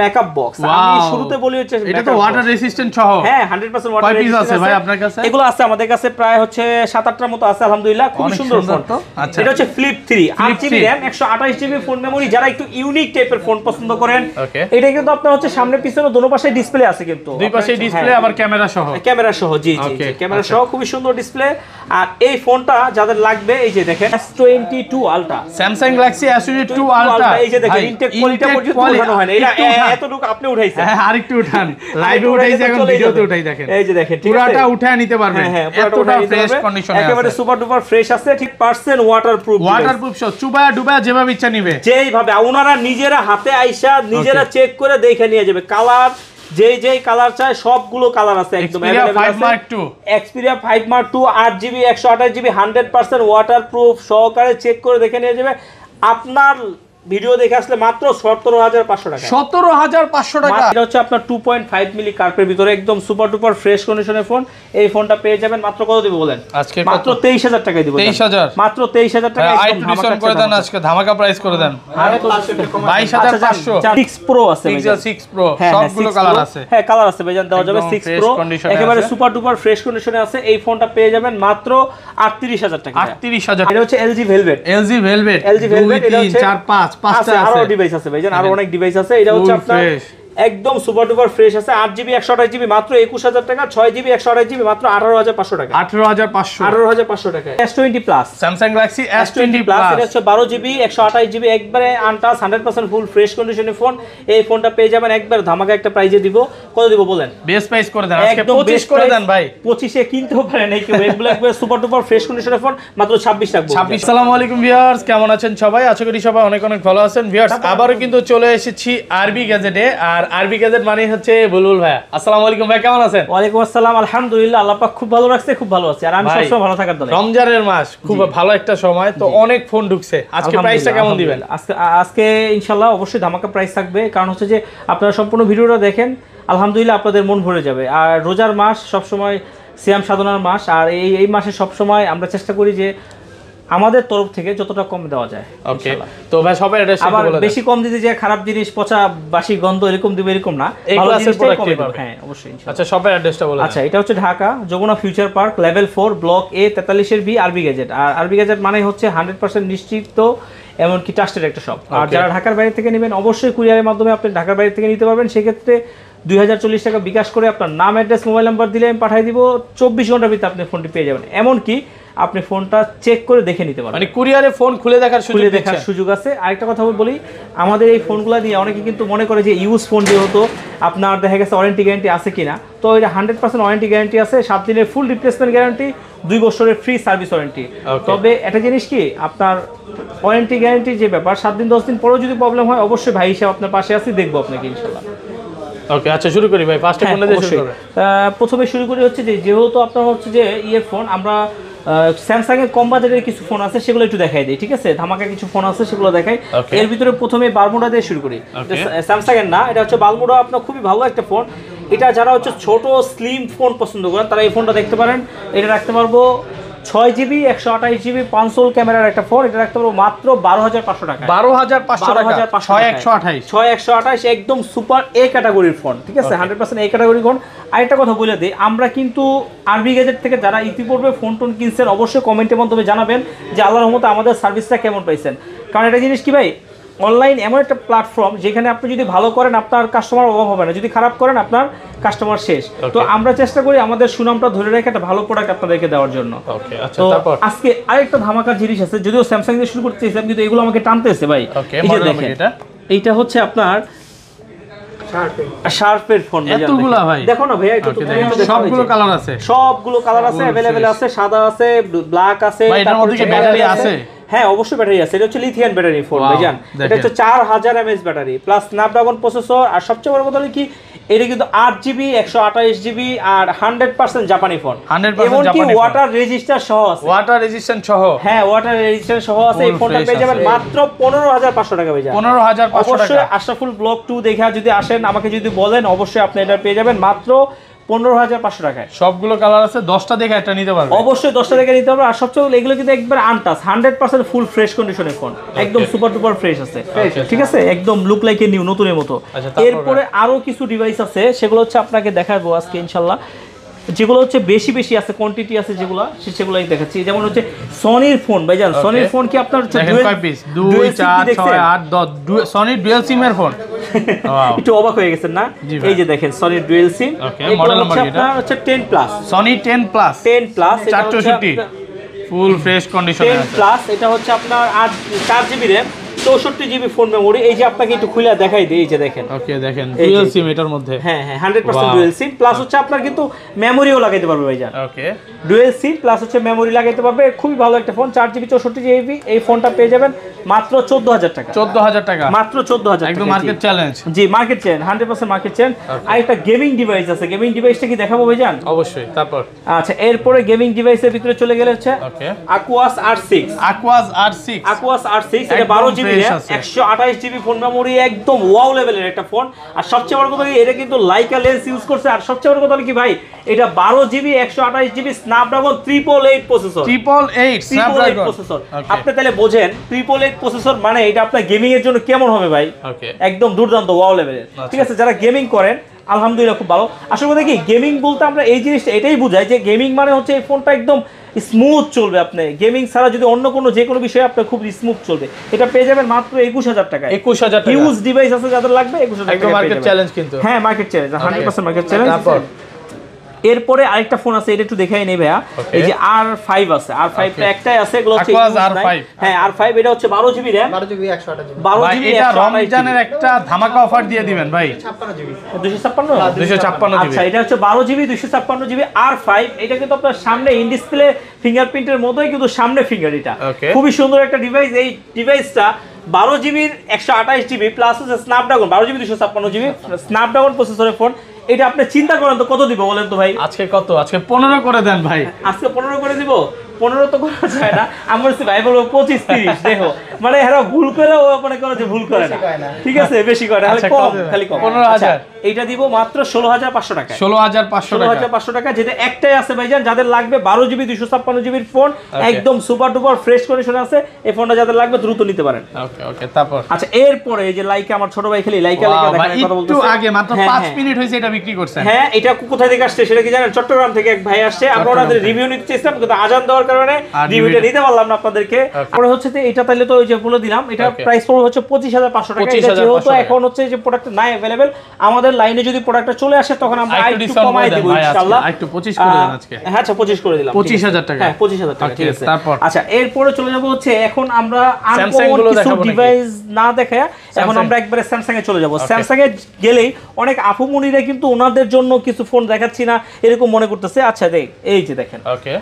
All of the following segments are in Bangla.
Makeup box. আমি শুরুতে বলি হচ্ছে এটা তো ওয়াটার রেজিস্ট্যান্ট সহ। হ্যাঁ 100% ওয়াটার রেজিস্ট্যান্ট আছে ভাই আপনার কাছে। এগুলো আছে আমাদের কাছে প্রায় হচ্ছে 7-8টার মতো আছে আলহামদুলিল্লাহ। খুব সুন্দর ফোন। আচ্ছা এটা হচ্ছে flip 3 8GB RAM 128GB phone memory. যারা একটু ইউনিক টাইপের ফোন পছন্দ করেন, এটা কিন্তু আপনার হচ্ছে সামনে পিছনে দুটো পাশে ডিসপ্লে আছে, কিন্তু দুই পাশে ডিসপ্লে আবার ক্যামেরা সহ। ক্যামেরা সহ, জি জি ক্যামেরা সহ, খুবই সুন্দর ডিসপ্লে। আর এই ফোনটা যাদের লাগবে, এই যে দেখেন S22 Ultra, Samsung Galaxy S22 Ultra। এই যে দেখেন ইনটেক কোয়ালিটি পর্যন্ত উঠানো হয় না, এটা এতটুকু আপনি উঠাইছেন। হ্যাঁ আরেকটু উঠান, লাইভে উঠাইছে, এখন ভিডিওতে উঠাই দেখেন। এই যে দেখেন পুরাটা উঠায় নিতে পারবেন, এতটা ফ্রেশ কন্ডিশনে আছে, একেবারে সুপার ডুপার ফ্রেশ আছে, ঠিক পারসেন্ট ওয়াটারপ্রুফ সহ চুবায়া ডুবায়া যেভাবে ইচ্ছা নিবে, যেইভাবে ওনারা নিজেরা হাতে আইসা নিজেরা চেক করে দেখে নিয়ে যাবে। কালার যেই কালার চায় সবগুলো কালার আছে, একদম अवेलेबल আছে। Xperia 5 Mark II 8GB 128GB 100% waterproof সহকারে চেক করে দেখে নিয়ে যাবে। আপনার ভিডিও দেখে আসলে মাত্র 17,500 টাকা। 17,500 টাকা। এটা হচ্ছে আপনার 2.5 মিলি কার্পের ভিতরে একদম সুপার ডুপার ফ্রেশ কন্ডিশনের ফোন। এই ফোনটা পেয়ে যাবেন মাত্র কত দিব বলেন? আজকে মাত্র 23,000 টাকায় দিব। 23,000 মাত্র 23,000 টাকা একদম ধামাকা করে দেন, আজকে ধামাকা প্রাইস করে দেন। 22,500। 6 Pro আছে ভাই, 6 Pro সবগুলো কালার আছে। হ্যাঁ কালার আছে ভাইজান, দেওয়া যাবে 6 Pro একেবারে সুপার ডুপার ফ্রেশ কন্ডিশনে আছে। এই ফোনটা পেয়ে যাবেন মাত্র 38,000 টাকা। 38,000। এটা হচ্ছে LG Velvet। LG Velvet এটা হচ্ছে 4 5 পাঁচটা আছে, আরো ডিভাইস আছে ভাইজান, আরো অনেক ডিভাইস আছে। এটা হচ্ছে আপনার একদম সুপার ডুপার ফ্রেশ আছে। 8GB 128GB মাত্র 21,000 টাকা। 6GB 128GB মাত্র 18,500 টাকা। 18,500 টাকা। S20 Plus Samsung Galaxy S20 Plus এটা হচ্ছে 12GB 128GB একবারে আনটাচ 100% ফুল ফ্রেশ কন্ডিশনের ফোন। এই ফোনটা পেয়ে যাবেন একবার ধামাকা একটা প্রাইজে দিব। কত দিব বলেন? বেস্ট প্রাইস করে দেন, আজকে 25 করে দেন ভাই। 25 এ কিনতেও পারেন এই কেউ, এগুলো একবার সুপার ডুপার ফ্রেশ কন্ডিশনের ফোন মাত্র 26 টাকা। 26। আসসালামু আলাইকুম ভিউয়ার্স, কেমন আছেন সবাই? আশা করি সবাই অনেক অনেক ভালো আছেন। ভিউয়ার্স আবারো কিন্তু চলে এসেছি আরবি গ্যাজেটে। আর আরবি গ্যাজেট মানে হচ্ছে বুলবুল ভাই। আসসালামু আলাইকুম ভাই, কেমন আছেন? ওয়ালাইকুম আসসালাম, আলহামদুলিল্লাহ আল্লাহ পাক খুব ভালো রাখছে, খুব ভালো আছি। আর আমি সবসময় ভালো থাকার দলে। রমজানের মাস খুব ভালো একটা সময়, তো অনেক ফোন ঢুকছে। আজকে প্রাইসটা কেমন দিবেন? আজকে ইনশাআল্লাহ অবশ্যই ধামাকা প্রাইস থাকবে, কারণ হচ্ছে যে আপনারা সম্পূর্ণ ভিডিওটা দেখেন, আলহামদুলিল্লাহ আপনাদের মন ভরে যাবে। আর রোজার মাস সবসময় সিয়াম সাধনার মাস, আর এই মাসে সবসময় আমরা চেষ্টা করি যে আমাদের তরফ থেকে যতটা কম দেওয়া যায়। ওকে, তো ভাই সবাই এটা শেয়ার করে দেন। বেশি কম দিতে যে খারাপ জিনিস, পচা বাসি গন্ধ এরকম দিবে এরকম না, ভালো জিনিসটাই কম দিবে। হ্যাঁ অবশ্যই ইনশাআল্লাহ। আচ্ছা সবাই অ্যাড্রেসটা বলে দেন। আচ্ছা এটা হচ্ছে Dhaka Jamuna future park level 4 block A 43 B RB gadget. আর আরবি গ্যাজেট মানে হচ্ছে 100% নিশ্চিত এমনকি ট্রাস্টেড একটা শপ। আর যারা ঢাকার বাইরে থেকে নেবেন অবশ্যই কুরিয়ারের মাধ্যমে আপনি ঢাকার বাইরে থেকে নিতে পারবেন। সেক্ষেত্রে 2040 টাকা বিকাশ করে আপনার নাম, অ্যাড্রেস, মোবাইল নাম্বার দিলে আমি পাঠিয়ে দিব। 24 ঘন্টার ভিতরে আপনি ফোনটি পেয়ে যাবেন। এমনকি আপনি ফোনটা চেক করে দেখে নিতে পারবেন, মানে কুরিয়ারে ফোন খুলে দেখার সুযোগ আছে। আরেকটা কথা বলি, আমাদের এই ফোনগুলো নিয়ে অনেকে কিন্তু মনে করে যে ইউজ ফোন যেহেতু আপনার দেখা গেছে ওয়ারেন্টি গ্যারান্টি আছে কিনা, তো এটা 100% ওয়ারেন্টি গ্যারান্টি আছে। 7 দিনের ফুল রিপ্লেসমেন্ট গ্যারান্টি, 2 বছরের ফ্রি সার্ভিস ওয়ারেন্টি। তবে একটা জিনিস কি, আপনার ওয়ারেন্টি গ্যারান্টির যে ব্যাপার, 7 দিন 10 দিন পরেও যদি প্রবলেম হয় অবশ্যই ভাই হিসাব আপনার পাশে আছি, দেখবো আপনাকে ইনশাআল্লাহ। ওকে আচ্ছা শুরু করি ভাই, ফার্স্টে কোনটা দিয়ে শুরু করব? প্রথমে শুরু করি হচ্ছে যেহেতু আপনার হচ্ছে যে ফোন, আমরা স্যামসাং এর কম বাজেটের কিছু ফোন আছে সেগুলো একটু দেখাই দিই, ঠিক আছে? ধামাকা কিছু ফোন আছে সেগুলো দেখাই। এর ভিতরে প্রথমে বারমুডা দিয়ে শুরু করি। স্যামসাং এর না, এটা হচ্ছে বারমুডা, আপনার খুবই ভালো একটা ফোন। এটা যারা হচ্ছে ছোট স্লিম ফোন পছন্দ করেন তারা এই ফোনটা দেখতে পারেন। এটা রাখতে পারবো 6GB 128GB 5 ক্যামেরার একটা ফোন। এটা রাখতে পারবো মাত্র 12,500 টাকা। 12,500 টাকা। 6/128 একদম সুপার এ ক্যাটাগরির ফোন, ঠিক আছে? 100% এ ক্যাটাগরির ফোন। আরেকটা কথা বলে দিই, আমরা কিন্তু আরবি গ্যাজেট থেকে যারা ইতিপূর্বে ফোন টোন কিনছেন অবশ্যই কমেন্টের মাধ্যমে জানাবেন যে আল্লাহর রহমতে আমাদের সার্ভিসটা কেমন পাইছেন। কারণ একটা জিনিস কি ভাই, অনলাইন এমন একটা প্ল্যাটফর্ম যেখানে আপনি যদি ভালো করেন আপনার কাস্টমার অভাব হবে না, যদি খারাপ করেন আপনার কাস্টমার শেষ। তো আমরা চেষ্টা করি আমাদের সুনামটা ধরে রেখে একটা ভালো প্রোডাক্ট আপনাদেরকে দেওয়ার জন্য। তো আজকে আরেকটা ধামাকার জিনিস আছে, যদিও স্যামসাং দিয়ে শুরু করতে চাইছিলাম কিন্তু এগুলো আমাকে টানতেছে ভাই। এই যে দেখেন, এইটা হচ্ছে আপনার শার্পের ফোন। এতগুলা ভাই দেখো না ভাইয়া, সবগুলো কালার আছে, সবগুলো কালার আছে, अवेलेबल আছে, সাদা আছে, ব্ল্যাক আছে, তারপর কি ব্যাটারি আছে? হ্যাঁ অবশ্যই ব্যাটারি আছে। এটা হচ্ছে লিথিয়াম ব্যাটারি ফোন ভাইজান। এটা হচ্ছে 4000 mAh battery plus Snapdragon processor. আর সবচেয়ে বড় কথা হলো কি, এটা কিন্তু 8GB 128GB আর 100% জাপানি ফোন। এমনকি ওয়াটার রেজিস্টার সহ আছে। ওয়াটার রেজিস্ট্যান্ট সহ? হ্যাঁ ওয়াটার রেজিস্ট্যান্ট সহ আছে। এই ফোনটা পেয়ে যাবেন মাত্র 15,500 টাকা ভাইজান। 15,500 টাকা। অবশ্যই আশরাফুল ব্লগ 2 দেখে যদি আসেন, আমাকে যদি বলেন, অবশ্যই আপনি এটা পেয়ে যাবেন মাত্র 15,500 টাকায়। সবগুলো কালার আছে, 10টা দেখে একটা নিতে পারবে। অবশ্যই 10টা দেখে নিতে হবে। আর সবচেয়ে এগুলো কিন্তু একবার আনটাচ 100% ফুল ফ্রেশ কন্ডিশনের ফোন, একদম সুপার ডুপার ফ্রেশ আছে, ঠিক আছে, একদম লুক লাইক এ নিউ, নতুনের মতো। এরপরে আরো কিছু ডিভাইস আছে, সেগুলো হচ্ছে আপনাকে দেখাবো আজকে ইনশাল্লাহ, যেগুলো হচ্ছে বেশি বেশি আছে, কোয়ান্টিটি আছে যেগুলো, সেগুলোই দেখাচ্ছি। যেমন হচ্ছে সনির ফোন ভাইজান, সনির ফোন কি আপনার হচ্ছে দেখেন কয় পিস, 2 4 6 8 10 সনির ডুয়াল সিমের ফোন। একটু অবাক হয়ে গেছেন না? এই যে দেখেন সনির ডুয়াল সিম, মডেল নাম্বার কি এটা? হচ্ছে 10 plus, Sony 10 plus 10 plus 464 full fresh কন্ডিশনে 10 আছে। প্লাস এটা হচ্ছে আপনার 4 GB RAM, 64 GB phone memory. এই যে আপনাকে একটু খুলে দেখাই দিই, এই যে দেখেন, ওকে দেখেন ডুয়াল সিম এটার মধ্যে, হ্যাঁ 100% ডুয়াল সিম প্লাস হচ্ছে আপনার কিন্তু মেমোরিও লাগাইতে পারবে ভাইজান। ওকে ডুয়াল সিম প্লাস হচ্ছে মেমোরি লাগাইতে পারবে, খুবই ভালো একটা ফোন, 4 জিবি 64 জিবি। এই ফোনটা পেয়ে যাবেন মাত্র 14,000 টাকা। 14,000 টাকা, মাত্র 14,000 টাকা, একদম মার্কেট চ্যালেঞ্জ। জি মার্কেট চ্যালেঞ্জ, 100% মার্কেট চ্যালেঞ্জ। আর একটা গেমিং ডিভাইস আছে, গেমিং ডিভাইসটা কি দেখাবো ভাইজান? অবশ্যই। তারপর আচ্ছা, এরপরে গেমিং ডিভাইসের ভিতরে চলে গেলে হচ্ছে ওকে Aquas R6, Aquas R6, Aquas R6 এটা 12 GB RAM, 128 GB phone memory, একদম ওয়াও লেভেলের একটা ফোন। আর সবচেয়ে বড় কথা কি, এটা কিন্তু লাইকা লেন্স ইউজ করছে। আর সবচেয়ে বড় কথা কি ভাই, এটা 12 GB 128 GB Snapdragon 888 processor, 888 Snapdragon processor. আপনি তাহলে বোঝেন 888 প্রসেসর মানে এটা আপনার গেমিং এর জন্য কেমন হবে ভাই, ওকে একদম দুর্দান্ত ওয়াও লেভেলের। ঠিক আছে, যারা গেমিং করেন আলহামদুলিল্লাহ খুব ভালো। আসলে কথা কি, গেমিং বলতে আমরা এই জিনিসটা এটাই বুঝাই যে গেমিং মানে হচ্ছে এই ফোনটা একদম স্মুথ চলবে। আপনি গেমিং ছাড়া যদি অন্য কোনো যে কোনো বিষয়ে আপনার খুব স্মুথ চলবে, এটা পেয়ে যাবেন মাত্র 21,000 টাকায়। 21,000 টাকা, হিউজ ডিভাইস আছে যাদের লাগবে 21,000 টাকা, একদম মার্কেট চ্যালেঞ্জ কিন্তু। হ্যাঁ মার্কেট চ্যালেঞ্জ, 100% মার্কেট চ্যালেঞ্জ। তারপর এরপরে আরেকটা ফোন আছে, এটা একটু দেখাই নেই ভাইয়া। এই যে R5 আছে, R5 টা একটাই আছে, এগুলো হচ্ছে Aquas R5, হ্যাঁ R5 এটা হচ্ছে 12 জিবি RAM, 12 জিবি 128 জিবি, 12 ভাই জিবি এটা রমজানের একটা ধামাকা অফার দিয়ে দিবেন ভাই, 56 জিবি, 256 256 জিবি। আচ্ছা, এটা হচ্ছে 12 জিবি 256 জিবি R5। এটা কিন্তু আপনার সামনে ইন ডিসপ্লে ফিঙ্গারপ্রিন্টের মতোই, কিন্তু সামনে ফিঙ্গার। এটা Okay. খুবই সুন্দর একটা ডিভাইস। এই ডিভাইসটা 12 জিবির 128 জিবি প্লাস হচ্ছে স্ন্যাপড্রাগন 12 জিবি 256 জিবি স্ন্যাপড্রাগন প্রসেসরের ফোন। এটা আপনি চিন্তা করেন তো কত দিব বলেন তো ভাই? আজকে কত? আজকে 15 করে দেন ভাই। আজকে 15 করে দিব? 15 তো করা যায় না, আমার ভাই বলবো 25-30। দেখো মানে এরা ভুল করে, ও মনে করে যে ভুল করে না, ঠিক আছে, বেশি করে না, কম, খালি কম। 15,000 এইটা দিব মাত্র 16,500 টাকা, 16,500 টাকা, 16,500 টাকা। যেটা একটাই আছে ভাইজান, যাদের লাগবে 12 জিবি 256 জিবির ফোন, একদম সুপার ডুপার ফ্রেশ কন্ডিশনে আছে, এই ফোনটা যাদের লাগবে দ্রুত নিতে পারেন। ওকে ওকে। তারপর আচ্ছা, এরপরে এই যে লাইকা, আমার ছোট ভাই খালি লাইকা দেখার কথা বলতেছে। একটু আগে মাত্র 5 মিনিট হইছে এটা বিক্রি করছেন। হ্যাঁ, এটা কোথা থেকে আসছে সেটা কি জানেন? চট্টগ্রাম থেকে এক ভাই আসছে। আমরা ওনাদের রিভিউ নিতে চেয়েছিলাম, কিন্তু আজান দেওয়ার কারণে রিভিউটা নিতে পারলাম না আপনাদেরকে। পরে হচ্ছে যে এটা তাহলে তো ওই যে বলে দিলাম, এটা প্রাইস পড়বে হচ্ছে 25,500 টাকা। এটা যেহেতু এখন হচ্ছে যে প্রোডাক্ট নাই अवेलेबल, আমাদের লাইনে যদি প্রোডাক্টটা চলে আসে তখন আমরা একটু কমাই দেব ইনশাআল্লাহ। একটু 25 করে দেন আজকে। হ্যাঁ আচ্ছা, 25 করে দিলাম, 25,000 টাকা। হ্যাঁ 25,000 টাকা, ঠিক আছে। তারপর আচ্ছা, এরপরে চলে যাব হচ্ছে, এখন আমরা আর Samsung কোন গুলো কিছু দেখাবো নাকি? ডিভাইস না দেখায় এখন আমরা একবারে স্যামসাং এ চলে যাব। স্যামসাং এ গেলেই অনেক আফুমনিরা কিন্তু ওনাদের জন্য কিছু ফোন দেখাচ্ছি না এরকম মনে করতেছে। আচ্ছা দেখ, এই যে দেখেন, ওকে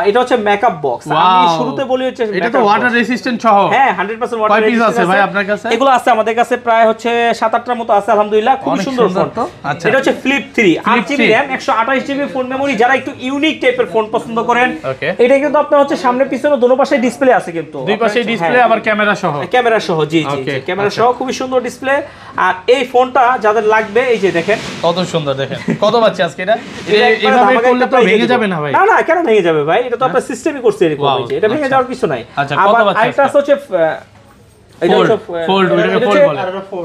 এটা হচ্ছে মেকআপ বক্স। আমি শুরুতে বলি হচ্ছে এটা তো ওয়াটার রেসিস্ট্যান্ট সহ। হ্যাঁ 100% ওয়াটার রেসিস্ট্যান্ট আছে ভাই আপনার কাছে? এগুলো আছে আমাদের কাছে প্রায় হচ্ছে 7-8টার মতো আছে আলহামদুলিল্লাহ, খুব সুন্দর ফোন। আচ্ছা, এটা হচ্ছে flip 3, 8 GB RAM, 128 GB phone memory. যারা একটু ইউনিক টাইপের ফোন পছন্দ করেন, এটা কিন্তু আপনার হচ্ছে সামনে পিছনে দোনো পাশে ডিসপ্লে আছে, কিন্তু দুই পাশে ডিসপ্লে, আবার ক্যামেরা সহ, ক্যামেরা সহ, জি জি ক্যামেরা সহ, খুবই সুন্দর ডিসপ্লে। আর এই ফোনটা যাদের লাগবে, এই যে দেখেন কত সুন্দর, দেখেন কত বাচ্চা আজকে এটা এইভাবে করলে তো ভেঙে যাবে না ভাই? না না, কেন ভেঙে যাবে ভাই? এটা তো আপনার সিস্টেমই করছে এরকম, এটা ভেঙে যাওয়ার কিছু নাই। আবার আরেকটা হচ্ছে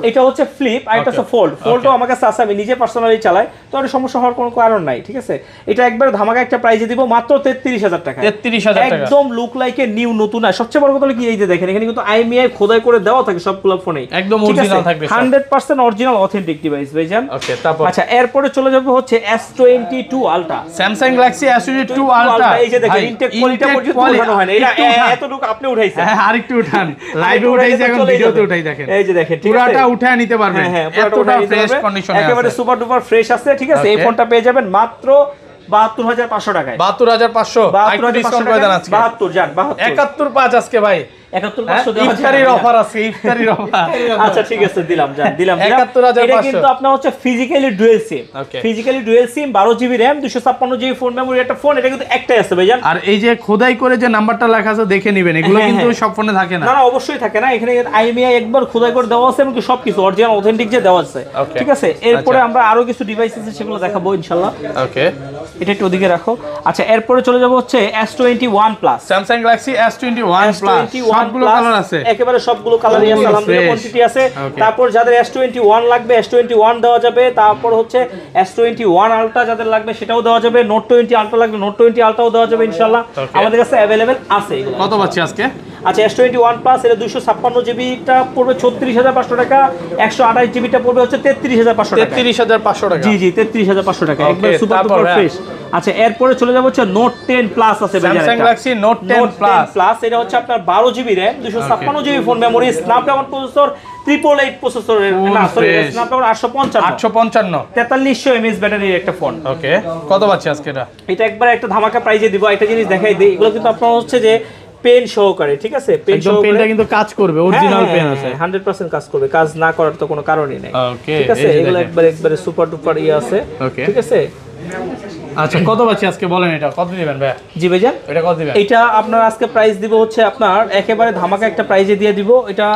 এটা হচ্ছে ফ্লিপ, আর এটা হচ্ছে ফোল্ড। ফোল্ডও আমার কাছে আছে, আমি নিজে পার্সোনালি চালাই, তো আর সমস্যা হওয়ার কোনো কারণ নাই, ঠিক আছে। এটা একবার ধামাকা একটা প্রাইসে দিব মাত্র 33,000 টাকা, 33,000 টাকা, একদম লুক লাইক এ নিউ, নতুন। আর সবচেয়ে বড় কথা হলো কি, এই যে দেখেন এখানে কিন্তু IMEI খোদাই করে দেওয়া থাকে সবগুলো ফোনেই, একদম অরিজিনাল থাকবে, 100% অরিজিনাল অথেন্টিক ডিভাইস ভাইজান। ওকে, তারপর আচ্ছা, এরপরে চলে যাবে হচ্ছে S22 Ultra, Samsung Galaxy S22 Ultra। এই যে দেখেন ইনটেক কোয়ালিটি পর্যন্ত উঠানো হয় না, এটা এতটুকু আপনি উঠাইছেন। হ্যাঁ, আরেকটু উঠান, লাইভে উঠাইছে, এখন ভিডিওতে উঠাই দেখেন, এই যে দেখেন, পুরোটা উঠায় নিতে পারবেন। হ্যাঁ, এতটা ফ্রেশ কন্ডিশনে আছে, একেবারে সুপার ডুপার ফ্রেশ আছে, ঠিক আছে। এই ফোনটা পেয়ে যাবেন মাত্র 72,500 টাকায়। 72,500 একটু ডিসকাউন্ট করে দেন আজকে। 72 জান, 72 71.5 আজকে ভাই, 71500 দেওয়া ইফতারির অফার আছে, ইফতারির অফার। আচ্ছা ঠিক আছে, দিলাম 71500 এটা কিন্তু আপনার হচ্ছে ফিজিক্যালি ডুয়াল সিম, ফিজিক্যালি ডুয়াল সিম 12 GB RAM 256 GB phone memory একটা ফোন, এটা কিন্তু একটাই আছে ভাইজান। আর এই যে খোদাই করে যে নাম্বারটা লেখা আছে দেখে নেবেন, এগুলো কিন্তু সব ফোনে থাকে না। না না অবশ্যই থাকে না, এখানে আইএমআই একবার খোদাই করে দেওয়া আছে এবং সবকিছু অরিজিনাল অথেন্টিক যে দেওয়া আছে, ঠিক আছে। এরপরে আমরা আরো কিছু ডিভাইস আছে সেগুলো দেখাবো ইনশাআল্লাহ। ওকে, এটা একটু ওদিকে রাখো। আচ্ছা এরপরে চলে যাব হচ্ছে S21 plus, Samsung Galaxy S21 plus, সবগুলো কালার আছে, একেবারে সবগুলো কালারই আছে, আলহামদুলিল্লাহ কোয়ান্টিটি আছে। তারপর যাদের S21 লাগবে S21 দেওয়া যাবে, তারপর হচ্ছে S21 আলট্রা যাদের লাগবে সেটাও দেওয়া যাবে, নোট 20 আলট্রা লাগবে নোট 20 আলট্রাও দেওয়া যাবে ইনশাআল্লাহ, আমাদের কাছে अवेलेबल আছে এগুলো। কত পাচ্ছি আজকে? আচ্ছা S21 প্লাস এটা 256 জিবিটা পড়বে 36500 টাকা, 128 জিবিটা পড়বে হচ্ছে 33500 টাকা। 33500 টাকা, জি জি 33500 টাকা, একবার সুপার ডুপার ফ্রেশ। আচ্ছা এরপরে চলে যাব হচ্ছে নোট 10 প্লাস আছে স্যামসাং গ্যালাক্সি নোট 10 প্লাস, এটা হচ্ছে আপনার 12 GB RAM 256 GB phone memory, Snapdragon processor 888 প্রসেসরের, না সরি স্ন্যাপড্রাগন 855 4300 mAh ব্যাটারির একটা ফোন। ওকে, কত পাচ্ছি আজকে এটা? এটা একবার একটা ধামাকা প্রাইজে দিব। একটা জিনিস দেখাই দেই, এগুলো কিন্তু আপনার হচ্ছে যে পেন সহকারে, ঠিক আছে, পেন সহকারে, পেনটা কিন্তু কাজ করবে, অরিজিনাল পেন আছে, 100% কাজ করবে, কাজ না করার তো কোনো কারণই নেই। ওকে, ঠিক আছে, এগুলো একবারে সুপার ডুপার আছে, ঠিক আছে। আচ্ছা কত পাচ্ছি আজকে বলেন, এটা কত দিবেন ভাই? জি ভাইজান, এটা কত দিবেন? এটা আপনার আজকে প্রাইস দিব হচ্ছে আপনার একেবারে ধামাকা একটা প্রাইজে দিয়ে দিব, এটা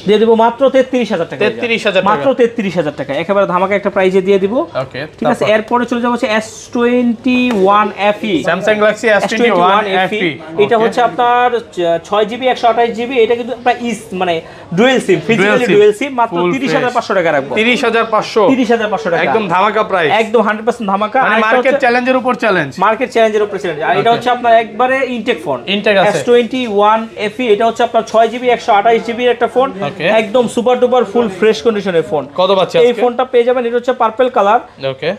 দিয়ে দিব মাত্র 33000 টাকা। 33000 টাকা, মাত্র 33000 টাকা, একেবারে ধামাকা একটা প্রাইজে দিয়ে দিব। ওকে, ঠিক আছে। এরপরে চলে যাব হচ্ছে S21 FE, Samsung Galaxy S21 FE, এটা হচ্ছে আপনার 6GB 128GB, এটা কিন্তু আপনার মানে ডুয়াল সিম, ফিজিক্যালি ডুয়াল সিম, মাত্র 30500 টাকা রাখবো। 30500 টাকা, একদম ধামাকা প্রাইস, একদম 100% ধামাকা, মানে মার্কেট চ্যালেঞ্জের উপর চ্যালেঞ্জ, মার্কেট চ্যালেঞ্জের উপর চ্যালেঞ্জ। আর এটা হচ্ছে আপনার একবারে ইনটেক ফোন, ইনটেক আছে S21 FE, এটা হচ্ছে আপনার 6GB 128GB এর একটা ফোন, একদম সুপার ডুপার ফুল ফ্রেশ কন্ডিশনের ফোন। কত পাচ্ছেন এই ফোনটা পেয়ে যাবেন, এটা হচ্ছে পার্পল কালার। ওকে,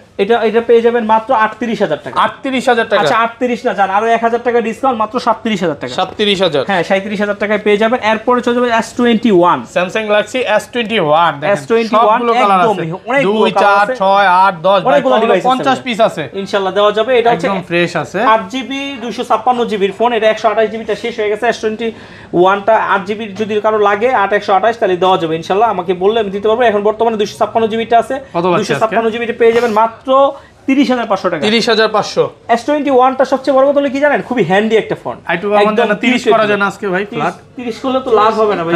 এটা পেয়ে যাবেন মাত্র 38000 টাকা। 38000 টাকা, আচ্ছা 38 না জান, আরো 1000 টাকা ডিসকাউন্ট, মাত্র 37000 টাকা। 37000, হ্যাঁ 37000 টাকায় পেয়ে যাবেন। এরপরে চলে যাবে S21, Samsung Galaxy S21, S21 সবগুলো কালার আছে, 2 4 6 8 10 অনেকগুলো ডিভাইস 50 পিস আছে, ইনশাআল্লাহ দেওয়া যাবে। এটা হচ্ছে একদম ফ্রেশ আছে, 8GB 256GB এর ফোন, এটা 128GB টা শেষ হয়ে গেছে, S21 টা 8GB যদি কারো লাগে 8 তাহলে দেওয়া যাবে ইনশাআল্লাহ, আমাকে বললে আমি দিতে পারবো। এখন বর্তমানে 256GB টা আছে, 256GB টা পেয়ে যাবেন মাত্র 30500 টাকা। 30500। S21 টা সবচেয়ে বড় কথা হলো কি জানেন, খুবই হ্যান্ডি একটা ফোন। একটু আমাদের 30 করা যায় না আজকে ভাই, ফ্ল্যাট 30 করলে তো লাভ হবে না ভাই,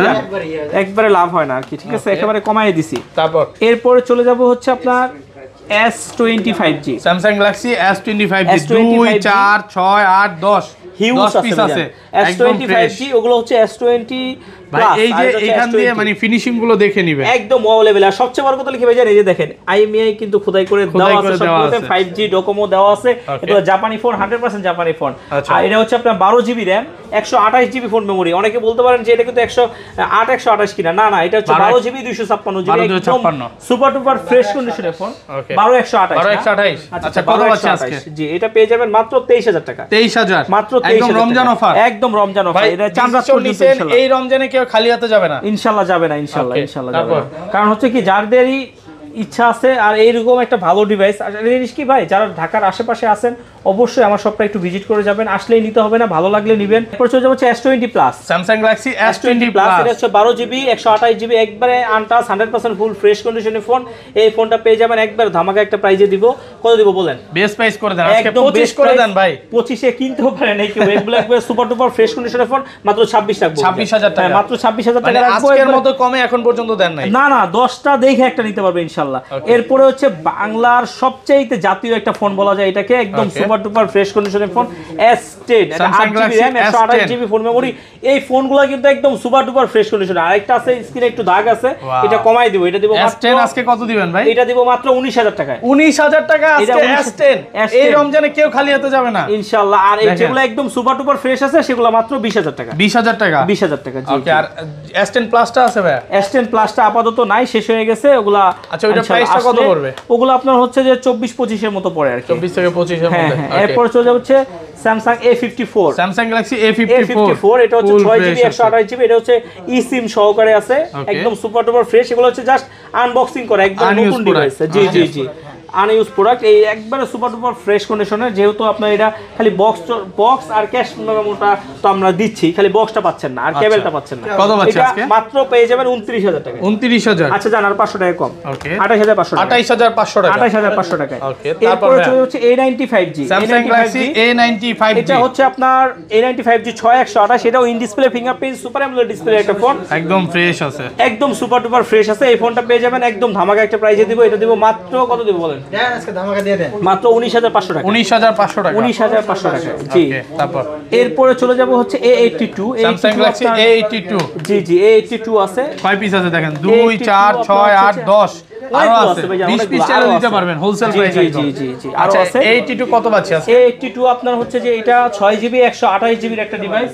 একবারে লাভ হয় না আর কি, ঠিক আছে, একেবারে কমাই দিছি। তারপর এরপরে চলে যাব হচ্ছে আপনার S25G, Samsung Galaxy S25G 2 4 6 8 10 huge piece আছে, S25G, ওগুলো হচ্ছে S20 ভাই। এই যে এখান দিয়ে মানে ফিনিশিং গুলো দেখে নিবেন, একদম ওয়াও লেভেল। আর সবচেয়ে বড় কথা লিখে ভাই জানেন, এই যে দেখেন আইএমআই কিন্তু খোদাই করে দেওয়া আছে, সবগুলোতে 5G ডোকোমো দেওয়া আছে, এটা জাপানি ফোন, 100% জাপানি ফোন। আর এটা হচ্ছে আপনার 12GB RAM 128GB phone memory. অনেকে বলতে পারেন যে এটা কিন্তু 128 কিনা, না না, এটা হচ্ছে 12GB 256GB, একদম সুপার ডুপার ফ্রেশ কন্ডিশনের ফোন, 12128। আচ্ছা কত আছে আজকে? জি এটা পেয়ে যাবেন মাত্র 23000 টাকা। 23000 মাত্র, একদম রমজান অফার, একদম রমজান অফার। এটা চামড়া পর্যন্ত এই রমজানে কেউ খালি হাতে যাবে না ইনশাআল্লাহ, যাবে না ইনশাআল্লাহ, ইনশাআল্লাহ যাবে না। কারণ হচ্ছে কি যাদেরই ইচ্ছা আছে আর এইরকম একটা ভালো ডিভাইস, আর জিনিস কি ভাই, যারা ঢাকার আশেপাশে আছেন অবশ্যই আমার শপটা একটু ভিজিট করে যাবেন, আসলেই নিতে হবে না, ভালো লাগলে নেবেন। এরপর চলে যাচ্ছে S20 plus, Samsung Galaxy S20 plus, এটা হচ্ছে 12GB 128GB একবারে আনটাচ 100% ফুল ফ্রেশ কন্ডিশনের ফোন। এই ফোনটা পেয়ে যাবেন একবার ধামাকা একটা প্রাইজে দিব। কত দিব বলেন? বেস্ট প্রাইস করে দেন আজকে, 25 করে দেন ভাই। 25 এ কিনতেও পারেন এই কেউ, এগুলো একবার সুপার ডুপার ফ্রেশ কন্ডিশনের ফোন, মাত্র 26 রাখবো। 26000 টাকা, মাত্র 26000 টাকা রাখবো। আজকের মতো কমে এখন পর্যন্ত দেন নাই, না না 10টা দেখে একটা নিতে পারবে ইনশাআল্লাহ। এরপরে হচ্ছে বাংলার সবচেয়ে জাতীয় একটা ফোন বলা যায় এটাকে, একদম সুপার ডুপার ফ্রেশ কন্ডিশনের ফোন, S10, এটা 8GB RAM 128GB phone memory. এই ফোনগুলো কিন্তু একদম সুপার ডুপার ফ্রেশ কন্ডিশন। আরেকটা আছে স্ক্রিনে একটু দাগ আছে, এটা কমাই দিব, এটা দিব মাত্র S10 আজকে কত দিবেন ভাই? এটা দিব মাত্র 19000 টাকা। 19000 টাকা আজকে S10, এই রমজানে কেউ খালি হাতে যাবে না ইনশাআল্লাহ। আর এই যেগুলো একদম সুপার ডুপার ফ্রেশ আছে সেগুলো মাত্র 20000 টাকা। 20000 টাকা, 20000 টাকা। জি ওকে। আর S10 প্লাসটা আছে ভাই? S10 প্লাসটা আপাতত নাই, শেষ হয়ে গেছে ওগুলা। আচ্ছা ওইটা প্রাইসটা কত পড়বে? ওগুলো আপনার হচ্ছে যে 24-25 এর মতো পড়ে আর কি, 24 থেকে 25 এর মধ্যে। এরপর চলে যাচ্ছে Samsung A54, Samsung Galaxy A54, এটা হচ্ছে 6GB 128GB, এটা হচ্ছে eSIM সহকারে আছে, একদম সুপার ডুপার ফ্রেশ। এগুলো হচ্ছে জাস্ট আনবক্সিং করা, একদম নতুন ডিভাইস। জি জি জি। আনইউজ প্রোডাক্ট, এই একবারে সুপার ডুপার ফ্রেশ কন্ডিশনের। যেহেতু আপনার এটা খালি বক্স আর ক্যাশ মেমোটা তো আমরা দিচ্ছি, খালি বক্সটা পাচ্ছেন না আর কেবলটা পাচ্ছেন না। কত পাচ্ছেন আজকে? মাত্র পেয়ে যাবেন 29000 টাকা। 29000। আচ্ছা জান, আর 500 টাকা কম। ওকে, 28500 টাকা। 28500 টাকা। 28500 টাকা। ওকে, তারপরে চলে হচ্ছে A95G। Samsung Galaxy A95G, এটা হচ্ছে আপনার A95G 6128, এটাও in display fingerprint super AMOLED display একটা ফোন, একদম ফ্রেশ আছে, একদম সুপার ডুপার ফ্রেশ আছে। এই ফোনটা পেয়ে যাবেন একদম ধামাকা একটা প্রাইসে দিব। এটা দিব মাত্র কত দিব বলেন? আজকে ধামাকা দিয়ে দেন, মাত্র 19500 টাকা। 19500 টাকা। 19500 টাকা। জি। ওকে, তারপর এরপরে চলে যাব হচ্ছে A82। Samsung Galaxy A82। জি জি, A82 আছে। কয় পিস আছে দেখেন? 2 4 6 8 10 আরো আছে, 20 পিস চাইলে দিতে পারবেন হোলসেল প্রাইস। জি জি জি জি, আরো আচ্ছা, আছে। A82 কত পাচ্ছি আজকে? A82 আপনার হচ্ছে যে এটা 6GB 128GB এর একটা ডিভাইস।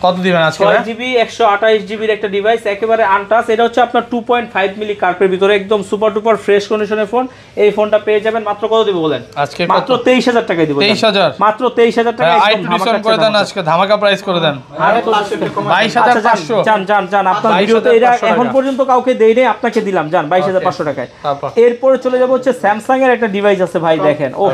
কত দিবেন আজকে? 6GB 128GB এর একটা ডিভাইস, একেবারে আনটাচ। এটা হচ্ছে আপনার 2.5 মিলি কার্পের ভিতরে একদম সুপার ডুপার ফ্রেশ কন্ডিশনের ফোন। এই ফোনটা পেয়ে যাবেন মাত্র কত দিব বলেন? আজকে মাত্র 23000 টাকায় দিব। 23000, মাত্র 23000 টাকা। আইট ডিসকাউন্ট করে দেন, আজকে ধামাকা প্রাইস করে দেন। 22500। জান জান জান, আপনার ভিডিওতে এটা এখন পর্যন্ত কাউকে দেই নাই, আপনাকে দিলাম জান 22500 টাকায়। এরপরে চলে যাব হচ্ছে স্যামসাং এর একটা ডিভাইস আছে ভাই, দেখেন ও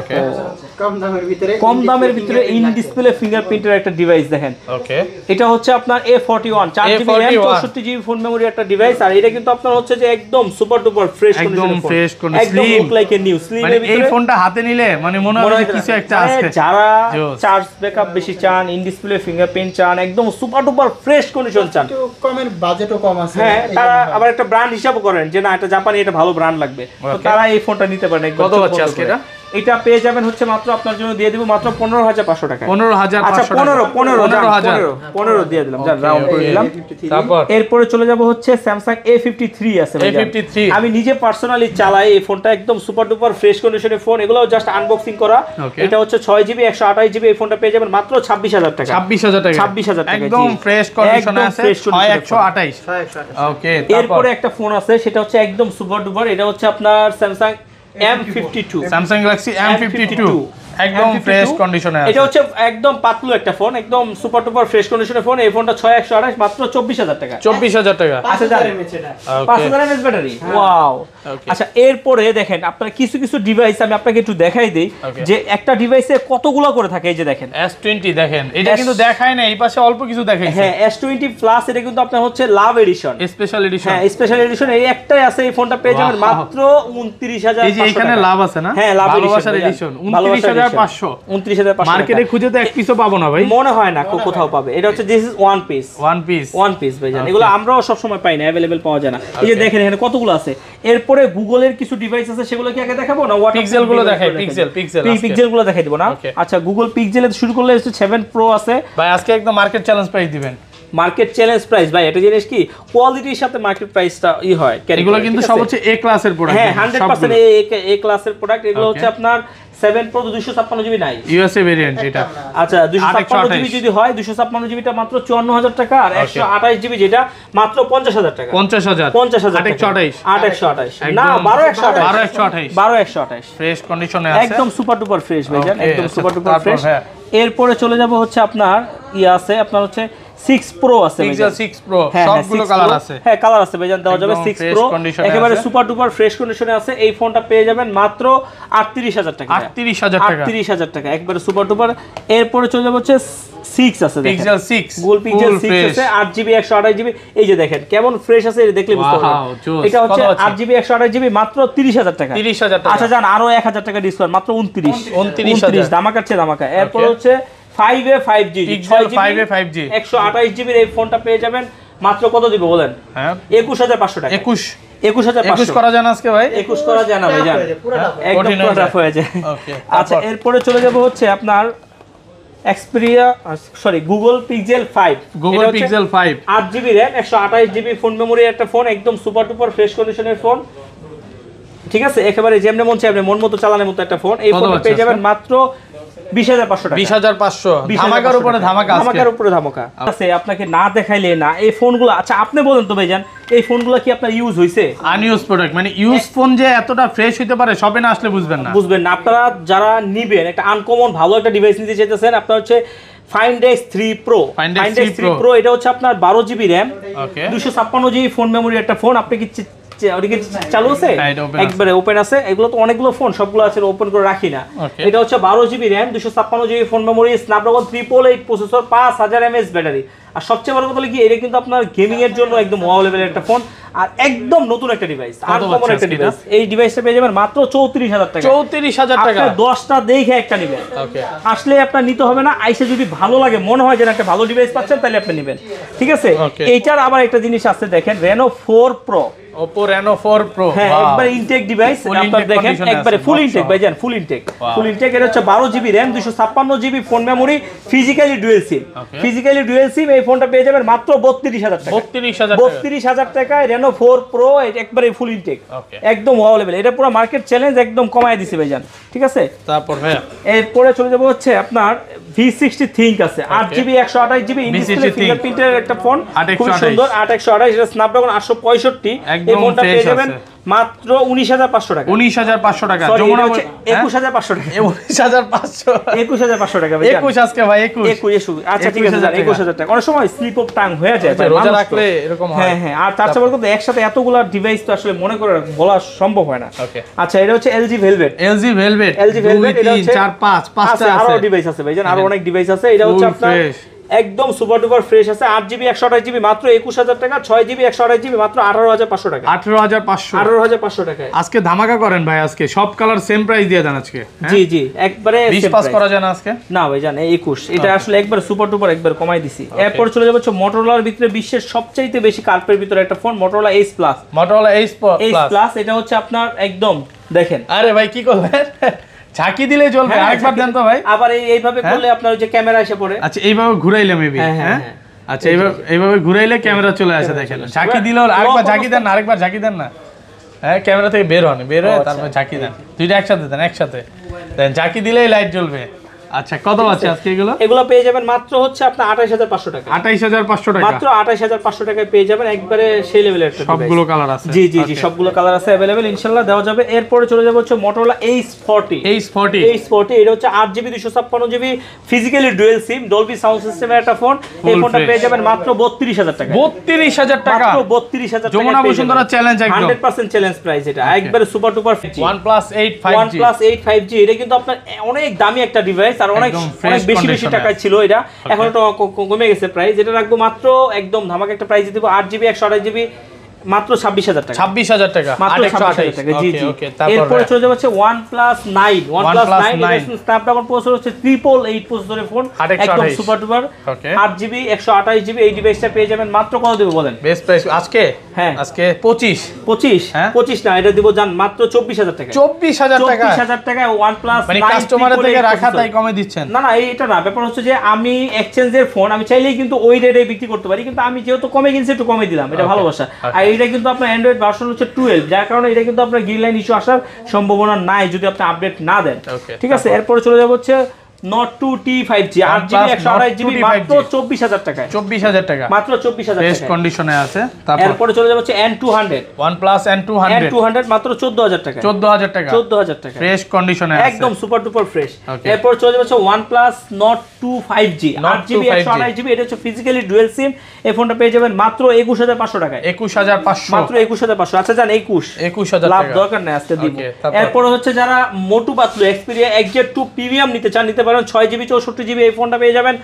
কম দামের ভিতরে ইন ডিসপ্লে ফিঙ্গারপ্রিন্টের একটা ডিভাইস দেখেন। ওকে, এটা হচ্ছে আপনার A41 4GB RAM 64GB phone memory একটা ডিভাইস। আর এটা কিন্তু আপনার হচ্ছে যে একদম সুপার ডুপার ফ্রেশ একদম কন্ডিশন, ফ্রেশ একদম look like a new slim মানে এর ভিতরে। এই ফোনটা হাতে নিলে মানে মনে হয় যে কিছু একটা আছে। যারা চার্জ ব্যাকআপ বেশি চান, ইন ডিসপ্লে ফিঙ্গারপ্রিন্ট চান, একদম সুপার ডুপার ফ্রেশ কন্ডিশন চান, একটু কমের বাজেটও কম আছে, হ্যাঁ, তারা আবার একটা ব্র্যান্ড হিসাব করেন যে না এটা জাপানি, এটা ভালো ব্র্যান্ড লাগবে, তো তারা এই ফোনটা নিতে পারেন। একদম কত হচ্ছে আজকে এটা? এটা পেয়ে যাবেন হচ্ছে মাত্র আপনার জন্য দিয়ে দিব মাত্র 15500 টাকা। 15500 আচ্ছা 15 দিয়ে দিলাম, জান রাউন্ড করে দিলাম। তারপর এরপরে চলে যাব হচ্ছে Samsung A53 আছে ভাই। A53 আমি নিজে পার্সোনালি চালাই এই ফোনটা, একদম সুপার ডুপার ফ্রেশ কন্ডিশনের ফোন। এগুলো জাস্ট আনবক্সিং করা। এটা হচ্ছে 6GB 128GB, এই ফোনটা পেয়ে যাবেন মাত্র 26000 টাকা। 26000 টাকা, 26000 টাকা, একদম ফ্রেশ কন্ডিশনে আছে। 128। ওকে, এরপরে একটা ফোন আছে, সেটা হচ্ছে একদম সুপার ডুপার। এটা হচ্ছে আপনার Samsung M52, Samsung Galaxy M52 একদম ফ্রেশ কন্ডিশনে আছে। এটা হচ্ছে একদম পাতলু একটা ফোন, একদম সুপার ডুপার ফ্রেশ কন্ডিশনের ফোন। এই ফোনটা 6128 মাত্র 24000 টাকা। 24000 টাকা। আচ্ছা জানেন 5000 mAh ব্যাটারি। ওয়াও। আচ্ছা এরপরে দেখেন আপনারা কিছু কিছু ডিভাইস আমি আপনাকে একটু দেখাই দেই যে একটা ডিভাইসে কতগুলো করে থাকে। এই যে দেখেন S20 দেখেন, এটা কিন্তু দেখায় না, এই পাশে অল্প কিছু দেখাইছে। হ্যাঁ, S20 প্লাস, এটা কিন্তু আপনার হচ্ছে লাভ এডিশন, স্পেশাল এডিশন। হ্যাঁ স্পেশাল এডিশন, এই একটাই আছে। এই ফোনটা পেয়ে যাবেন মাত্র 29500। এই যে এখানে লাভ আছে না? হ্যাঁ, লাভ ভালোবাসার এডিশন 29500। 29500 মার্কেটে খুঁজে তো এক পিসও পাবো না ভাই, মনে হয় না কোথাও পাবে। এটা হচ্ছে দিস ইজ ওয়ান পিস ভাই, জানেন এগুলো আমরাও সব সময় পাই না, अवेलेबल পাওয়া যায় না। এই যে দেখেন এখানে কতগুলো আছে। এরপরে গুগলের কিছু ডিভাইস আছে, সেগুলো কি আগে দেখাবো না? পিক্সেল গুলো দেখাই, পিক্সেল গুলো দেখাই দিব না? আচ্ছা, গুগল পিক্সেলে শুরু করলে 7 প্রো আছে ভাই। আজকে একদম মার্কেট চ্যালেঞ্জ প্রাইস দিবেন। মার্কেট চ্যালেঞ্জ প্রাইস ভাই, এটা জিনিস কি কোয়ালিটির সাথে মার্কেট প্রাইসটা হয়। এগুলো কিন্তু সব হচ্ছে এ ক্লাসের প্রোডাক্ট। হ্যাঁ, 100% এ ক্লাসের প্রোডাক্ট। এগুলো হচ্ছে আপনার 7 প্রো 256GB নাই, ইউএসএ ভেরিয়েন্ট এটা। আচ্ছা 256GB যদি হয়, 256GB টা মাত্র 54000 টাকা। আর 128GB যেটা মাত্র 50000 টাকা। 50000 828 না 12128 ফ্রেশ কন্ডিশনে আছে, একদম সুপার ডুপার ফ্রেশ ভাই, জান একদম সুপার ডুপার ফ্রেশ। এরপরে চলে যাব হচ্ছে আপনার আছে, আপনার হচ্ছে 6 প্রো আছে, পিক্সেল 6 প্রো সবগুলো কালার আছে। হ্যাঁ, কালার আছে ভাই, জান দেওয়া যাবে 6 প্রো, একেবারে সুপার ডুপার ফ্রেশ কন্ডিশনে আছে। এই ফোনটা পেয়ে যাবেন মাত্র 38000 টাকা। 38000 টাকা, একবারে সুপার ডুপার। এরপরে চলে যাব হচ্ছে 6 আছে, দেখেন পিক্সেল 6 গুগল পিক্সেল 6 আছে 8GB 128GB। এই যে দেখেন কেমন ফ্রেশ আছে, এটা দেখলে বুঝতে পারবেন। এটা হচ্ছে 8GB 128GB মাত্র 30000 টাকা। আচ্ছা জান আরো 1000 টাকা ডিসকাউন্ট, মাত্র 29 ধামাকা। এরপর হচ্ছে 5A 5G 128GB এই ফোনটা পেয়ে যাবেন মাত্র কত দিব বলেন? হ্যাঁ, 21500 টাকা। 21500 করা যায় না আজকে ভাই? 21 করা যায় না ভাই, জান একদম পুরো টাফ হয়ে যায়। আচ্ছা, এরপরে চলে যাব হচ্ছে আপনার Google pixel 5। 8GB RAM 128GB phone memory একটা ফোন, একদম সুপার ডুপার ফ্রেশ কন্ডিশনের ফোন, ঠিক আছে, একেবারে যেমনে মন চাইবে মন মতো চালানোর মতো একটা ফোন। এই ফোনটা পেয়ে যাবেন মাত্র 20500 টাকা। 20500 ধামাকার উপরে ধামাকা আছে। আপনাকে না দেখাইলে না এই ফোনগুলো। আচ্ছা আপনি বলেন তো ভাইজান, এই ফোনগুলো কি আপনার ইউজ হইছে? আনইউজ প্রোডাক্ট, মানে ইউজ ফোন যে এতটা ফ্রেশ হইতে পারে শপে না আসলে বুঝবেন না। আপনারা যারা নিবেন একটা আনকমন ভালো একটা ডিভাইস নিতে চাইতেছেন, আপনার হচ্ছে Find X3 Pro। এটা হচ্ছে আপনার 12GB RAM 256GB phone memory একটা ফোন। আপনি কি ওদিকে চালু আছে হ্যাঁ, এটা open আছে। একবারে ওপেন আছে। এগুলো তো অনেকগুলো ফোন, সবগুলো আছে ওপেন করে রাখি না। Okay. এটা হচ্ছে 12GB RAM 256GB phone memory, Snapdragon 888 processor, 5000 mAh battery. আর সবচেয়ে বড় কথা হলো কি, এটা কিন্তু আপনার গেমিং এর জন্য একদম ওয়াও লেভেলের একটা ফোন, আর একদম নতুন একটা ডিভাইস, আর কমন পাচ্ছেন একটা আজকে ডিভাইস। এই ডিভাইসটা পেয়ে যাবেন মাত্র 34000 টাকা। 34000 টাকা। আপনি 10টা দেখে একটা নেবেন, ওকে, আসলে আপনার নিতে হবে না, আইসে যদি ভালো লাগে, মনে হয় যে না একটা ভালো ডিভাইস পাচ্ছেন, তাহলে আপনি নেবেন, ঠিক আছে। Okay. এইটার আবার একটা জিনিস আছে দেখেন, Reno 4 Pro। Oppo Reno 4 Pro, হ্যাঁ, wow. একবার ইনটেক ডিভাইস, Full আপনারা intake দেখেন condition এ একবারে আছে, ফুল box ইনটেক সহ। ভাইজান, full intact. Wow. Full intact, এটা হচ্ছে 12GB RAM 256GB phone memory, physically dual SIM. Okay. Physically dual SIM, এই ফোনটা পেয়ে যাবেন মাত্র 32000 টাকা। 32000 টাকা। 32000 টাকায় Reno 4 Pro, এটা একবারে ফুল ইনটেক, Okay. একদম ওয়াও লেভেল। এটা পুরো মার্কেট চ্যালেঞ্জ, একদম কমায় দিছে ভাইজান, ঠিক আছে। তারপর ভাইয়া এরপরে চলে যাবো হচ্ছে আপনার V60 Think আছে, 8GB 128GB V60 display Think। ফিঙ্গারপ্রিন্টের একটা ফোন, 828 খুব সুন্দর, 8128, এটা স্ন্যাপড্রাগন 865। এই একদম ফোনটা পেয়ে fresh যাবেন আছে। মাত্র 19500 টাকা। 19500 টাকা। Sorry, যমুনা এটা হচ্ছে 21500 টাকা। 19500, 21500 টাকা ভাই। 21 আজকে ভাই, 21। আচ্ছা ঠিক আছে, 21000 টাকা। অনেক সময় স্লিপ অফ টাং হয়ে যায় ভাই, রোজা মানুষ তো। রাখলে এরকম হয়। হ্যাঁ হ্যাঁ, আর তার চেয়ে বড় কথা, একসাথে এতগুলা ডিভাইস তো আসলে মনে করে বলা সম্ভব হয় না। Okay. আচ্ছা, এটা হচ্ছে LG Velvet। LG Velvet, LG Velvet, 2 এটা 3 হচ্ছে 4 5 পাঁচটা আরো আছে। ডিভাইস আছে ভাইজান, আরো অনেক ডিভাইস আছে। এটা হচ্ছে Full আপনার fresh। একদম সুপার ডুপার ফ্রেশ আছে, 8GB 128GB মাত্র 21000 টাকা, 6GB 128GB মাত্র 18500 টাকা। 18500। 18500 টাকায়। আজকে ধামাকা করেন ভাই, আজকে সব কালার সেম প্রাইস দিয়ে দেন আজকে। জি জি, একবারে 20 same পাস price। করা যায় না আজকে? না ভাইজান, 21, এটা আসলে একবার সুপার ডুপার একবার কমাই দিছি। এরপর চলে যাবো হচ্ছে মোটরোলার ভিতরে বিশ্বের সবচাইতে বেশি কার্পের ভিতরে একটা phone, Motorola Ace Plus। Motorola Ace Ace Plus। Plus, এটা হচ্ছে আপনার একদম দেখেন, আরে ভাই কি করলেন? ঝাঁকি দিলে চলবে? হ্যাঁ, আরেকবার দেন তো ভাই। আবার এইভাবে করলে আপনার ওই যে ক্যামেরা এসে পড়ে। আচ্ছা, এইভাবে ঘুরাইলে মেবি। হ্যাঁ, হ্যাঁ, হ্যাঁ, হ্যাঁ। আচ্ছা, এইভাবে ঘুরাইলে ক্যামেরা চলে আসে, দেখেন। ঝাঁকি দিলেও আরেকবার ঝাঁকি দেন না, আরেকবার ঝাঁকি দেন না। হ্যাঁ, ক্যামেরা থেকে বের হন, বের হয়ে তারপর ঝাঁকি দেন। দুইটা একসাথে দেন, একসাথে দেন, ঝাঁকি দিলেই লাইট জ্বলবে। আচ্ছা, কত আছে আজকে এগুলো? এগুলো পেয়ে যাবেন মাত্র হচ্ছে আপনার 28500 টাকা। 28500 টাকা। মাত্র 28500 টাকায় পেয়ে যাবেন, একবারে সেই লেভেলের একটা ডিভাইস। সবগুলো কালার আছে। জি জি জি, সবগুলো কালার আছে अवेलेबल, ইনশাআল্লাহ দেওয়া যাবে। এরপরে চলে যাব হচ্ছে Motorola Ace 40। Ace 40। Ace 40, এটা হচ্ছে 8GB 256GB ফিজিক্যালি ডুয়াল সিম ডলবি সাউন্ড সিস্টেমের একটা ফোন। এই ফোনটা পেয়ে যাবেন মাত্র 32000 টাকা। 32000 টাকা। মাত্র 32000 টাকা। যমুনা বসুন্ধরা চ্যালেঞ্জ একদম। 100% চ্যালেঞ্জ প্রাইস এটা, একবারে super টুপার OnePlus 8 5G। OnePlus 8 5G, এটা কিন্তু আপনার অনেক দামি একটা ডিভাইস, আর অনেক একদম অনেক fresh বেশি condition টাকায় ছিল এটা, এখন তো কমে গেছে প্রাইস। এটা রাখবো মাত্র একদম ধামাকা একটা প্রাইস দিব, 8GB 128GB মাত্র 26000 টাকা। 26000 টাকা। মাত্র 26000 টাকা। জি জি। এরপরে চলে যাবে হচ্ছে OnePlus 9। OnePlus 9 স্ন্যাপড্রাগন প্রসেসর হচ্ছে 888 প্রসেসরের ফোন, একদম সুপার ডুপার, 8GB 128GB। এই ডিভাইসটা পেয়ে যাবেন মাত্র কত দেব বলেন? বেস্ট প্রাইস আজকে? হ্যাঁ, আজকে 25। 25 না, এটা দিব জান মাত্র 24000 টাকা। 24000 টাকা। 24000 টাকায় OnePlus 9 মানে কাস্টমারের থেকে রাখা তাই কমে দিচ্ছেন? না না, এটা না, ব্যাপার হচ্ছে যে আমি এক্সচেঞ্জের ফোন আমি চাইলেই কিন্তু ওই রেটে বিক্রি করতে পারি, কিন্তু আমি যেহেতু কমে কিনছি একটু কমে দিলাম, এটা ভালোবাসা। আর এটা কিন্তু আপনার অ্যান্ড্রয়েড ভার্সন হচ্ছে 12, যার কারণে এটা কিন্তু আপনার গ্রিন লাইন ইস্যু আসার সম্ভাবনা নাই যদি আপনি আপডেট না দেন, ঠিক আছে। এরপরে চলে যাব হচ্ছে Nord 2T 5G 8GB 128GB মাত্র 24000 টাকায়। 24000 টাকা। মাত্র 24000 টাকা। বেস্ট কন্ডিশনে আছে। তারপর এরপরে চলে যাব হচ্ছে N200। OnePlus N200। N200 মাত্র 14000 টাকা। 14000 টাকা। 14000 টাকা। ফ্রেশ কন্ডিশনে আছে। একদম সুপার ডুপার ফ্রেশ। Okay. এরপর চলে যাব হচ্ছে OnePlus Nord 2 5G 8GB 128GB, এটা হচ্ছে ফিজিক্যালি ডুয়াল সিম। এই ফোনটা পেয়ে যাবেন মাত্র 21500 টাকায়। 21500। মাত্র 21500। আচ্ছা জান 21000 লাভ টাকা। দরকার নেই, আজকে দিব। Okay, তারপর? এরপর হচ্ছে যারা Motu Patlu Xperia XZ2 premium নিতে চান, নিতে পারেন 6GB 64GB। এই ফোনটা পেয়ে যাবেন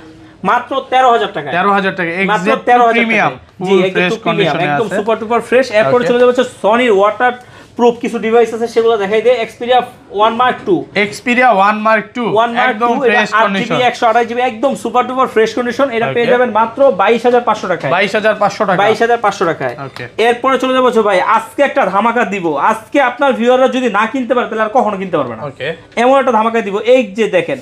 মাত্র 13000 টাকায়। 13000 টাকা। মাত্র XZ2 13000 প্রিমিয়াম। জি, ফ্রেশ XZ2 প্রিমিয়াম কন্ডিশনে একদম আছে। Super duper fresh. এরপর Okay. চলে যাবে হচ্ছে Sony ওয়াটার প্রুফ কিছু ডিভাইস আছে, সেগুলো দেখাই দেয়। Xperia 1 Mark 2। Xperia 1 Mark 2 একদম ফ্রেশ কন্ডিশন। 8GB 128GB একদম সুপার ডুপার ফ্রেশ কন্ডিশন। এটা পেয়ে Okay. যাবেন মাত্র 22500 টাকায়। 22500 টাকা। 22500 টাকায়। Okay. এরপরে চলে যাবো ভাই, আজকে একটা ধামাকা দিব। আজকে আপনার ভিউয়াররা যদি না কিনতে পারে তাহলে আর কখনো কিনতে পারবে না। ওকে। এমন একটা ধামাকা দিব, এই যে দেখেন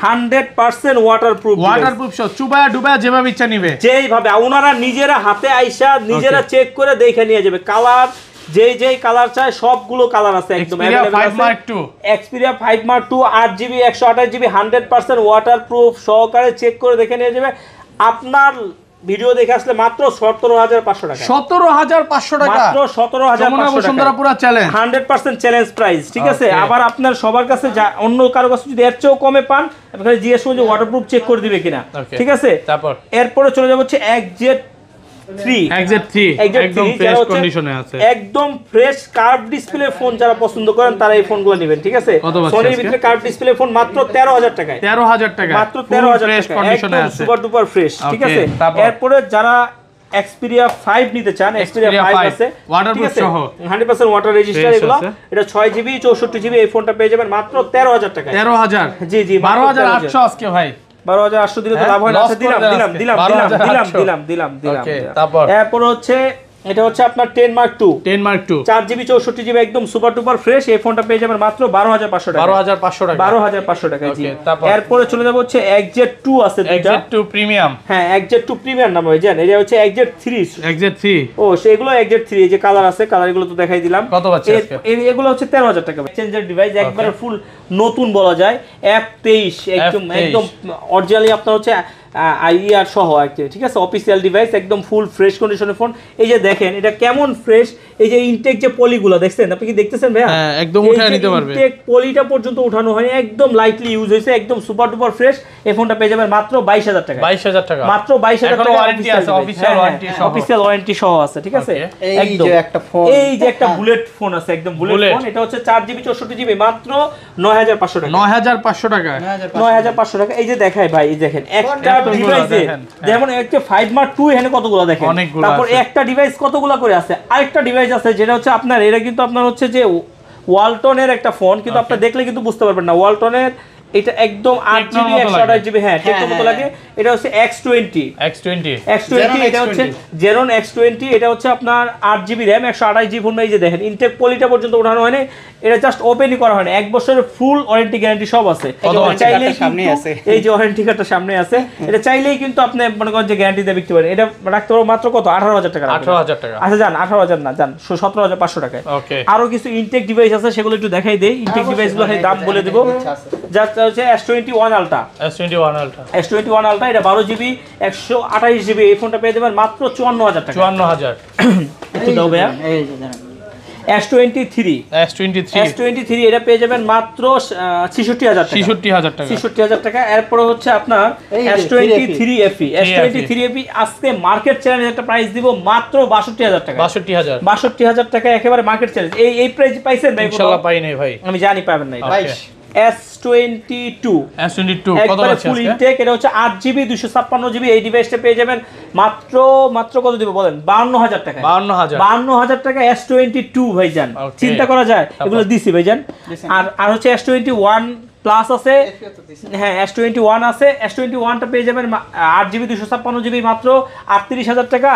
100% ওয়াটারপ্রুফ। ওয়াটারপ্রুফ সহ চুবায়া ডুবায়া যেভাবে ইচ্ছা নিবে। যেইভাবে ওনারা নিজেরা হাতে আইসা নিজেরা চেক করে দেখে নিয়ে যাবে, কালার যেই কালার চাই সবগুলো কালার আছে একদম Xperia available 5 আছে। Mark 2। Xperia 5 Mark 2 8GB 128GB 100% waterproof সহকারে চেক করে দেখে নিয়ে যাবে। আপনার ভিডিও দেখে আসলে মাত্র 17500 টাকা। 17500 টাকা। মাত্র 17500 বসুন্ধরা পুরো চ্যালেঞ্জ। 100% চ্যালেঞ্জ প্রাইস, ঠিক আছে। Okay. আবার আপনার সবার কাছে অন্য কারো কাছে যদি এর চেয়েও কমে পান, আপনি জিজ্ঞেস করুন যে ওয়াটারপ্রুফ চেক করে দিবে কিনা, Okay. ঠিক আছে। তারপর এরপরে চলে যাব হচ্ছে XZ XZ3 একদম ফ্রেশ কন্ডিশনে আছে, একদম ফ্রেশ কার্ভ ডিসপ্লে ফোন যারা পছন্দ করেন তারা এই ফোনগুলো নেবেন, ঠিক আছে? কত পাচ্ছেন সনির আজকে? ভিতরে কার্ভ ডিসপ্লে ফোন মাত্র 13000 টাকায়, 13000 টাকা মাত্র 13000 ফ্রেশ টাকা, কন্ডিশনে একদম আছে। সুপার ডুপার ফ্রেশ, ঠিক Okay, আছে? তারপর? এরপরে যারা Xperia 5 নিতে চান, Xperia Xperia 5 5 আছে, waterproof ঠিক আছে? সহ। 100% ওয়াটার রেজিস্টার Fresh এগুলো, আছে। এটা 6GB 64GB এই ফোনটা পেয়ে যাবেন মাত্র 13000 টাকায়। 13000 জি জি, মাত্র 12800 আজকে ভাই। 12800 দিলে তো হ্যাঁ, লাভ হয় না। loss আচ্ছা, দিলাম করে দেন দিলাম আজকে। দিলাম 12,800 দিলাম Okay, তারপর? এরপর হচ্ছে এটা হচ্ছে আপনার 10 Mark II 10 Mark II 4GB 64GB একদম সুপার ডুপার ফ্রেশ, এই ফোনটা পেয়ে যাবেন মাত্র 12500 টাকা, 12500 টাকা। 12500 টাকা। জি, Okay, তারপর? এরপরে চলে যাব হচ্ছে XZ2 আছে দুইটা, XZ2 প্রিমিয়াম, হ্যাঁ XZ2 প্রিমিয়াম নাম হয়, জানেন? এটা হচ্ছে XZ3। XZ3 ও সেগুলো XZ3, এই যে কালার আছে, কালার এগুলো তো দেখাই দিলাম। কত পাচ্ছে আজকে? এগুলো হচ্ছে 13000 টাকা। চেঞ্জার ডিভাইস একবারে ফুল নতুন বলা যায়, F23 একদম F23 একদম অরিজিনালি আপনার হচ্ছে আইআর সহ একটা, ঠিক আছে? অফিসিয়াল ডিভাইস একদম ফুল ফ্রেশ কন্ডিশনের ফোন। এই যে দেখেন এটা কেমন ফ্রেশ, এই যে ইনটেক যে পলিগুলো দেখছেন, আপনি কি দেখতেছেন ভাইয়া? হ্যাঁ, একদম উঠায় নিতে পারবে। ইনটেক পলিটা পর্যন্ত উঠানো হয়নি, একদম লাইটলি ইউজ হয়েছে, একদম সুপার ডুপার ফ্রেশ। এই ফোনটা পেয়ে যাবেন মাত্র 22000 টাকা, 22000 টাকা মাত্র 22000 এখনো টাকা। warranty আছে, official warranty সহ। অফিসিয়াল ওয়ারেন্টি সহ আছে, ঠিক আছে? Okay. এই যে একটা ফোন, এই যে একটা বুলেট ফোন আছে, একদম বুলেট Bullet। ফোন, এটা হচ্ছে 4GB 64GB মাত্র 9500 টাকা, 9500 টাকা। 9500 টাকা। এই যে দেখাই ভাই, এই দেখেন একটা এতগুলো ডিভাইসে দেখেন, যেমন একটা 5 Mark II এখানে কতগুলো দেখেন, অনেকগুলো তারপর আছে। একটা ডিভাইস কতগুলো করে আছে, আরেকটা ডিভাইস আছে যেটা হচ্ছে আপনার, এটা কিন্তু আপনার হচ্ছে যে ওয়ালটনের একটা ফোন, কিন্তু আপনি দেখলে কিন্তু বুঝতে পারবেন না ওয়ালটনের, এটা একদম 8GB Techno মতো 128GB, হ্যাঁ টেকনো মতো লাগে। এটা হচ্ছে X20 X20 Xenon এটা হচ্ছে Xenon X20, এটা হচ্ছে আপনার 8GB RAM 128GB ফোন। এই যে দেখেন ইনটেক পলিটা পর্যন্ত ওঠানো হয়নি, এটা জাস্ট ওপেনই করা হয়নি, 1 বছরের ফুল ওয়ারেন্টি গ্যারান্টি সব আছে। চাইলেই সামনে কিন্তু আছে। এই যে ওয়ারেন্টি কার্ডটা সামনে আছে, এটা চাইলেই কিন্তু আপনি মনে করেন যে গ্যারান্টি দিয়ে বিক্রি করেন। এটা রাখতে পারবো মাত্র কত, 18000 টাকা, 18000 টাকা। আচ্ছা যান 18000 না, যান 17500 টাকায়। ওকে, আরো কিছু ইনটেক ডিভাইস আছে, সেগুলো একটু দেখাই দেই। ইনটেক ডিভাইসগুলো দাম বলে দেবো। জাস্ট হচ্ছে S21 Ultra, S21 Ultra S21 Ultra, এটা 12GB 128GB, এই ফোনটা পেয়ে যাবেন মাত্র 54000 টাকা। 54000 একটু দাও ভাইয়া। এই যে দেখেন। S23 S23 এটা পেয়ে যাবেন মাত্র 66000 টাকা, 66000 টাকা। 66000 টাকা। এরপর হচ্ছে আপনার এই যে S23 FE, S23 FE আজকে মার্কেট চ্যালেঞ্জ একটা প্রাইস দিব মাত্র 62000 টাকা, 62000 62000 টাকা একেবারে মার্কেট চ্যালেঞ্জ। এই প্রাইস পাইছেন ভাই? ইনশাআল্লাহ পাই নাই ভাই, আমি জানি পাবেন না এটা। 22 S22 S22 কত একবারে আছে ফুল আজকে? ইনটেক, এটা হচ্ছে 8GB 256GB, এই ডিভাইসটা পেয়ে যাবেন মাত্র কত দিব বলেন? 52000 টাকা, 52000 টাকা S22 ভাইজান। Okay. চিন্তা করা যায়, এগুলো দিছি ভাইজান। আর হচ্ছে S21 প্লাস আছে, হ্যাঁ S21 আছে, S21টা পেয়ে যাবেন 8GB 256GB মাত্র 38000 টাকা।